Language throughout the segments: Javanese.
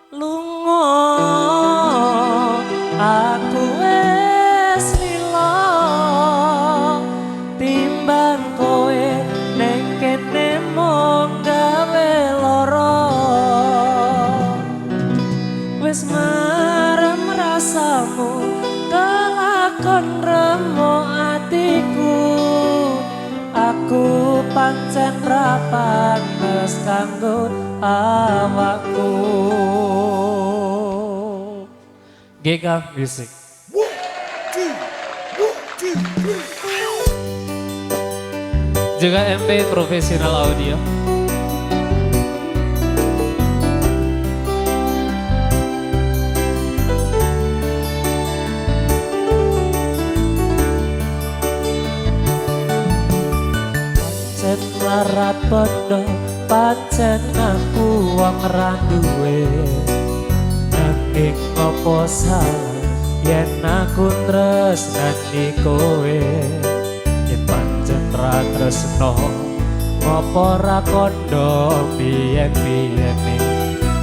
lunga aku wis lila timbang kowe ning kene mung gawe lara wis marem rasamu kelakon remo atiku aku pancen ra pantes kanggo awakku. GK Music. Juga MP Profesional Audio. Pancen larat podo, pancen aku wong ra duwe. Nanging ngopo salah yen aku tresnani kowe. Yen pancen ra tresno ngopo ra kandha biyen-biyene.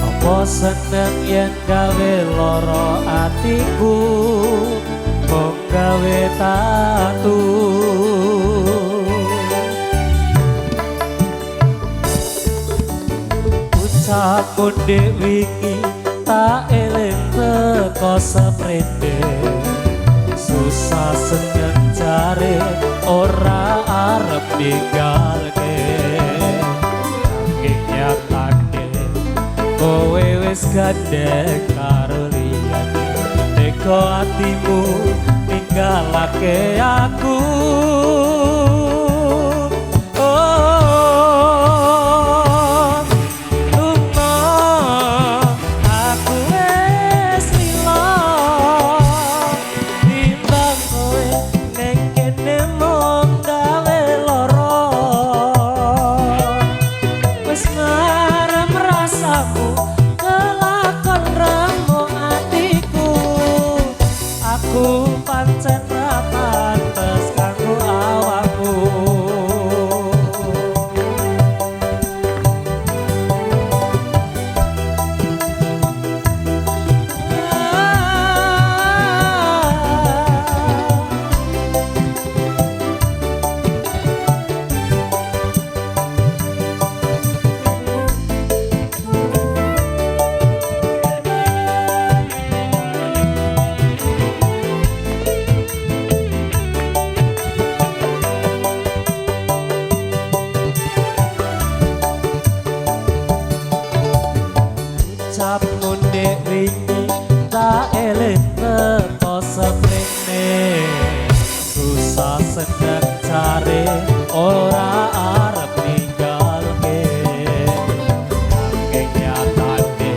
Apa seneng yen gawe lara atiku mung gawe tatu. Ucapku dek wingi tak eling teko seprene susah seneng jare ora arep ninggalke nanging nyatane kowe wis gandeng karo liyane teko atimu ninggalake aku. Pancen ra pantes kanggo awakku. Ucapmu dek wingi tak eling teko seprene susah seneng cari ora arep ninggalke nanging nyatane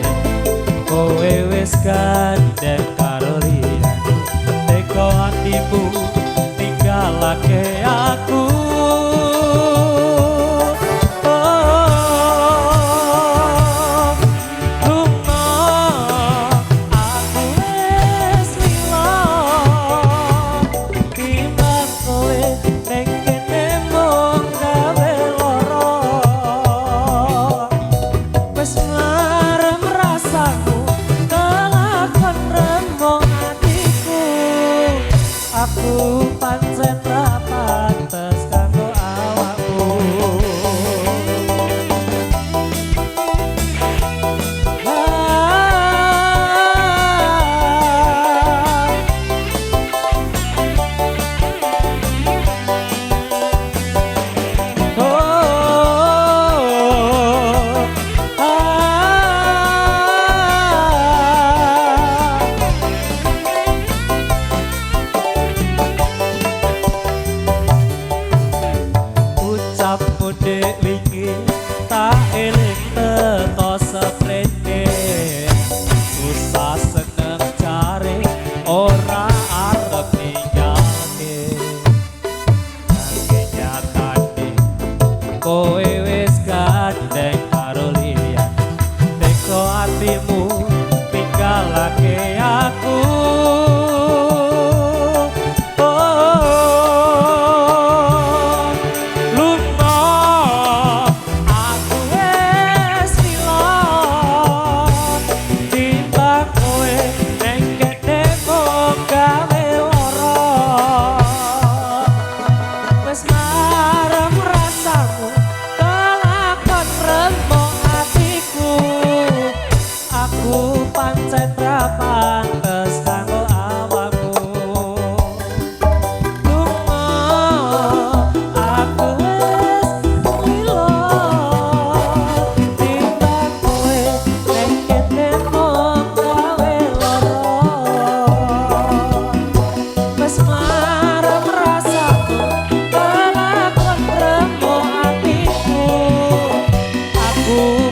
kowe wis gandeng karo liyane teko atimu ninggalake aku.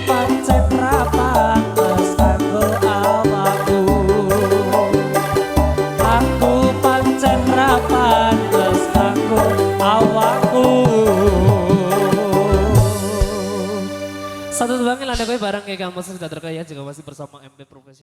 pancen ra pantes kanggo awakku. Aku pancen ra pantes kanggo awakku. Satu banget lah kowe bareng kayak kamu sudah terkaya juga masih bersama MP Profesional.